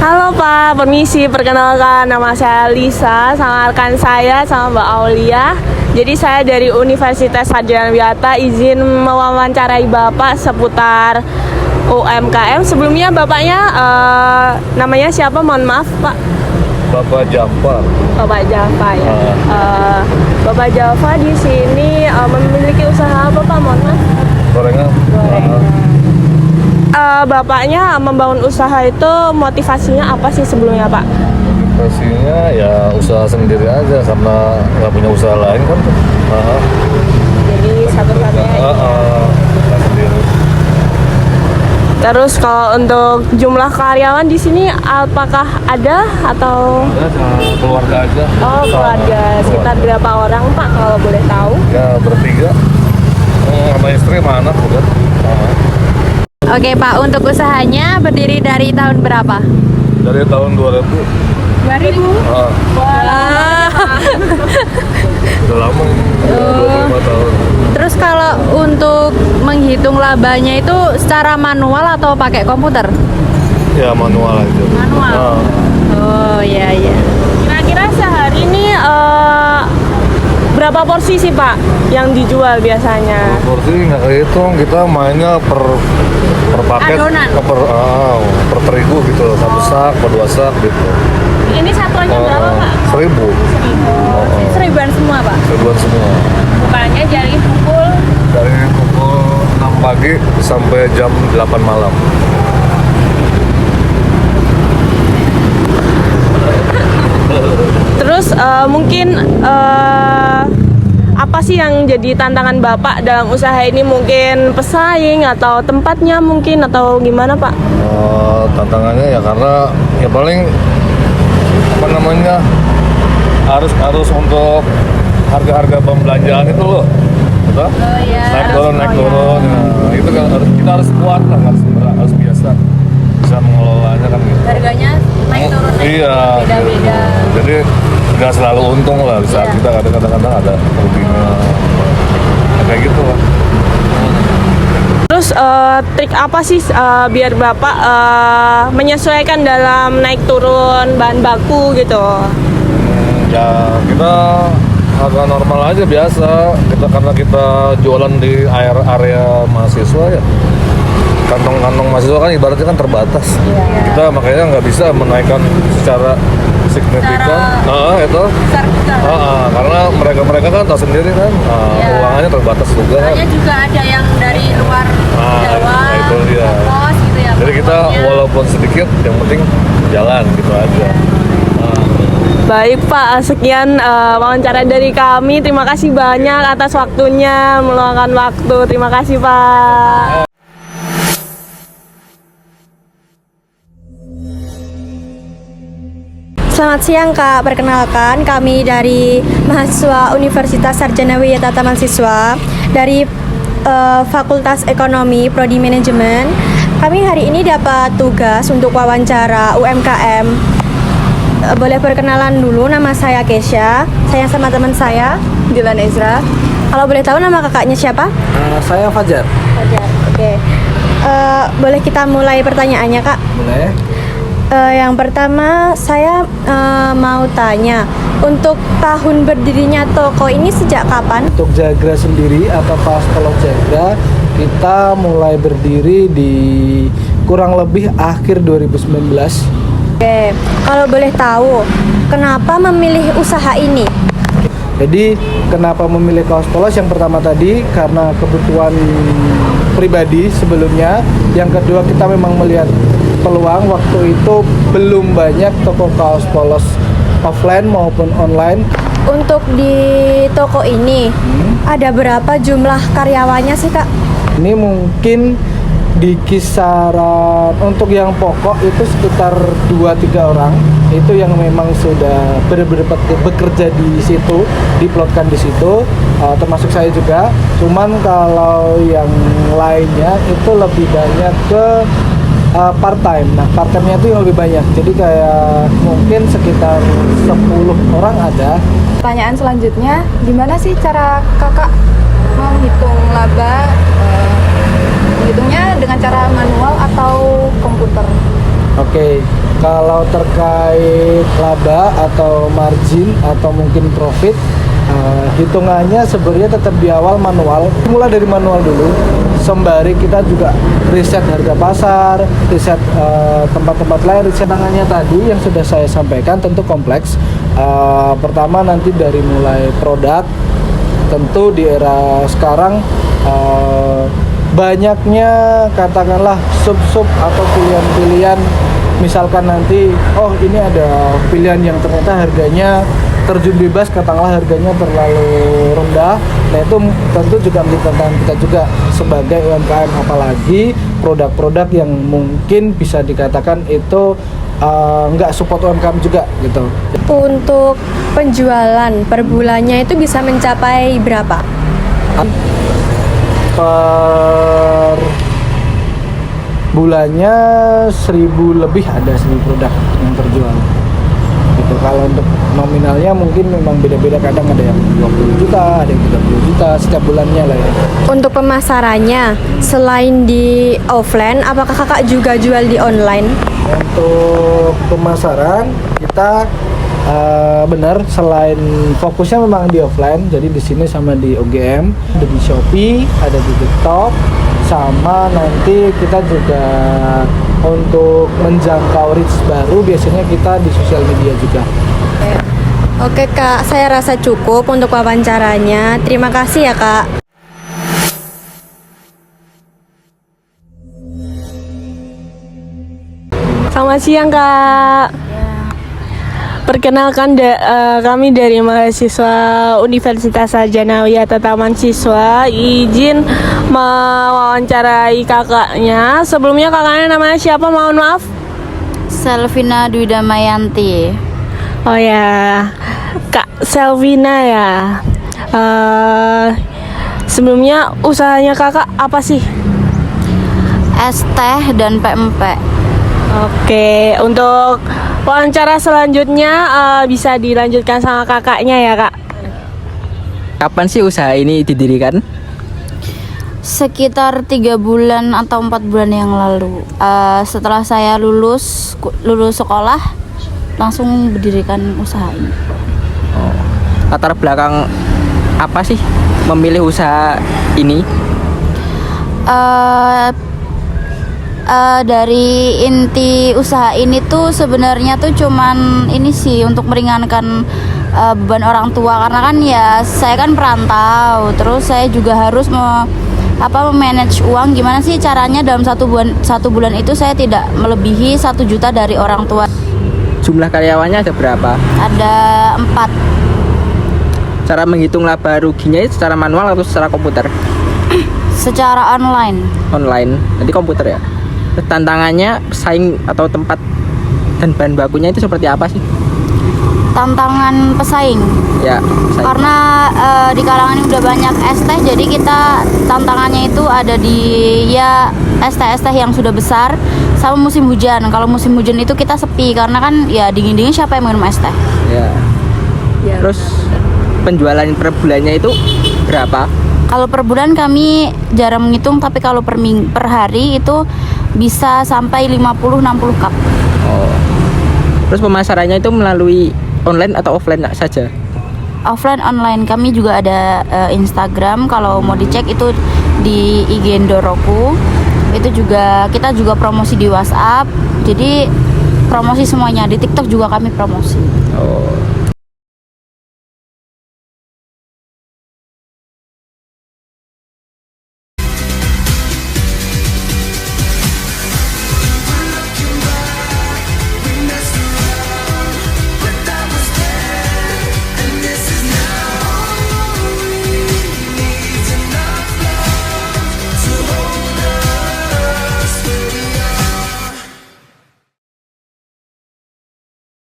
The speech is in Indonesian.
Halo Pak, permisi, perkenalkan nama saya Lisa, sama rekan saya sama Mbak Aulia. Jadi saya dari Universitas Sarjana Wiyata izin mewawancarai Bapak seputar UMKM. Sebelumnya Bapaknya namanya siapa? Mohon maaf Pak. Bapak Jafar. Bapak Jafar ya. Bapak Jafar di sini memiliki usaha apa Pak? Mohon maaf. Gorengan. Bapaknya membangun usaha itu motivasinya apa sih sebelumnya Pak? Motivasinya ya usaha sendiri aja karena nggak punya usaha lain kan. Jadi satu-satunya Usaha sendiri. Terus kalau untuk jumlah karyawan di sini apakah ada atau? Ada keluarga aja. Oh, keluarga. Sekitar berapa orang Pak kalau boleh tahu? Ya bertiga. Sama istri sama anak udah. Oke Pak, untuk usahanya berdiri dari tahun berapa? Dari tahun 2000. 2000? Wah. Udah lama ini. 25 tahun. Terus kalau untuk menghitung labanya itu secara manual atau pakai komputer? Ya manual aja. Manual. Oh iya iya. Kira-kira sehari ini berapa porsi sih Pak yang dijual biasanya? Porsi nggak kehitung, kita mainnya per paket, Adonan. per terigu gitu, satu sak, per dua sak gitu. Ini satuannya berapa Pak? 1000. Seribuan semua Pak? Seribuan semua. Bukannya dari pukul Dari pukul 6 pagi sampai jam 8 malam. Terus mungkin apa sih yang jadi tantangan Bapak dalam usaha ini? Mungkin pesaing atau tempatnya mungkin atau gimana Pak? Tantangannya ya karena ya paling apa namanya harus untuk harga-harga pembelanjaan itu loh. Betul? Oh iya. Naik turun. Nah, itu kan kita harus kuat lah, harus biasa bisa mengelolanya kan gitu. Harganya naik turun Iya, beda-beda. jadi nggak selalu untung lah, di saat Iya. kita kadang-kadang ada ruginya, kayak gitu lah. Terus trik apa sih biar Bapak menyesuaikan dalam naik turun bahan baku gitu? Ya kita harga normal aja biasa, karena kita jualan di area mahasiswa ya. Kantong-kantong mahasiswa kan ibaratnya kan terbatas. Kita makanya nggak bisa menaikkan secara signifikan. Itu. Besar juga. Karena mereka kan tahu sendiri kan, keuangannya terbatas juga. Soalnya juga ada yang dari luar Jawa, Nah, itu dia. kos gitu ya. Jadi kita pokoknya. walaupun sedikit, yang penting jalan gitu aja. Baik Pak, sekian wawancara dari kami. Terima kasih banyak atas waktunya, meluangkan waktu. Terima kasih Pak. Selamat siang Kak, perkenalkan kami dari mahasiswa Universitas Sarjana Wiyata Taman Siswa dari Fakultas Ekonomi Prodi Manajemen. Kami hari ini dapat tugas untuk wawancara UMKM. Boleh perkenalan dulu, nama saya Kesha. Saya sama teman saya Dilan Ezra. Kalau boleh tahu nama kakaknya siapa? Saya Fajar. Fajar. Oke. Boleh kita mulai pertanyaannya Kak? Boleh. Yang pertama saya mau tanya, untuk tahun berdirinya toko ini sejak kapan? Untuk Jagra sendiri atau Kaos Polos Jagra, kita mulai berdiri di kurang lebih akhir 2019. Oke, kalau boleh tahu, kenapa memilih usaha ini? Jadi kenapa memilih kaos polos? Yang pertama tadi karena kebutuhan pribadi sebelumnya. Yang kedua kita memang melihat peluang, waktu itu belum banyak toko kaos polos offline maupun online. Untuk di toko ini ada berapa jumlah karyawannya sih Kak? Ini mungkin di kisaran untuk yang pokok itu sekitar 2-3 orang. Itu yang memang sudah benar-benar bekerja di situ, diplotkan di situ, termasuk saya juga. Cuman kalau yang lainnya itu lebih banyak ke part time. Nah, part time-nya itu yang lebih banyak. Jadi kayak mungkin sekitar 10 orang ada. Pertanyaan selanjutnya, gimana sih cara kakak menghitung laba? Menghitungnya dengan cara manual atau komputer? Oke, kalau terkait laba atau margin atau mungkin profit, hitungannya sebenarnya tetap di awal manual. Mulai dari manual dulu, sembari kita juga riset harga pasar, riset tempat-tempat lain, riset tangannya tadi yang sudah saya sampaikan tentu kompleks. Pertama nanti dari mulai produk, tentu di era sekarang banyaknya katakanlah sub-sub atau pilihan-pilihan. Misalkan nanti, oh ini ada pilihan yang ternyata harganya terjun bebas, katakanlah harganya terlalu rendah. Nah itu tentu juga menjadi tantangan kita juga sebagai UMKM, apalagi produk-produk yang mungkin bisa dikatakan itu nggak support UMKM juga gitu. Untuk penjualan per bulannya itu bisa mencapai berapa? Per bulannya 1.000 lebih, ada 1.000 produk yang terjual gitu. Kalau untuk nominalnya mungkin memang beda-beda, kadang ada yang 20 juta, ada yang 30 juta setiap bulannya lah ya. Untuk pemasarannya, selain di offline, apakah kakak juga jual di online? Untuk pemasaran kita benar, selain fokusnya memang di offline, jadi di sini sama di OGM, ada di Shopee, ada di TikTok, sama nanti kita juga untuk menjangkau reach baru biasanya kita di sosial media juga. Oke kak, saya rasa cukup untuk wawancaranya. Terima kasih ya kak. Selamat siang Kak. Perkenalkan kami dari mahasiswa Universitas Sarjana Wiyata Taman Siswa, izin mewawancarai kakaknya. Sebelumnya kakaknya namanya siapa? Mohon maaf. Selvina Dwi Damayanti. Oh ya, Kak Selvina ya. Sebelumnya usahanya kakak apa sih? Es teh dan PMP. Oke, untuk wawancara selanjutnya bisa dilanjutkan sama kakaknya ya kak. Kapan sih usaha ini didirikan? Sekitar 3 bulan atau 4 bulan yang lalu. Setelah saya lulus sekolah, langsung berdirikan usaha ini. Latar belakang apa sih memilih usaha ini? Dari inti usaha ini tuh sebenarnya tuh cuman ini sih untuk meringankan beban orang tua, karena kan ya saya kan perantau, terus saya juga harus memanage uang. Gimana sih caranya dalam satu bulan itu saya tidak melebihi 1 juta dari orang tua. Jumlah karyawannya ada berapa? Ada 4. Cara menghitung laba ruginya itu secara manual atau secara komputer? Secara online. Online, nanti komputer ya. Tantangannya pesaing atau tempat dan bahan bakunya itu seperti apa sih? Tantangan pesaing. Ya, pesaing. Karena di kalangan ini udah banyak es teh, jadi kita tantangannya itu ada di ya es teh yang sudah besar sama musim hujan. Kalau musim hujan itu kita sepi, karena kan ya dingin-dingin siapa yang minum es teh. Ya. Terus penjualan per bulannya itu berapa? Kalau per bulan kami jarang menghitung, tapi kalau per hari itu bisa sampai 50-60 cup. Oh. Terus pemasarannya itu melalui online atau offline saja? Offline, online. Kami juga ada Instagram, kalau mau dicek itu di IG Endoroku. Itu juga kita juga promosi di WhatsApp. Jadi promosi semuanya, di TikTok juga kami promosi. Oh.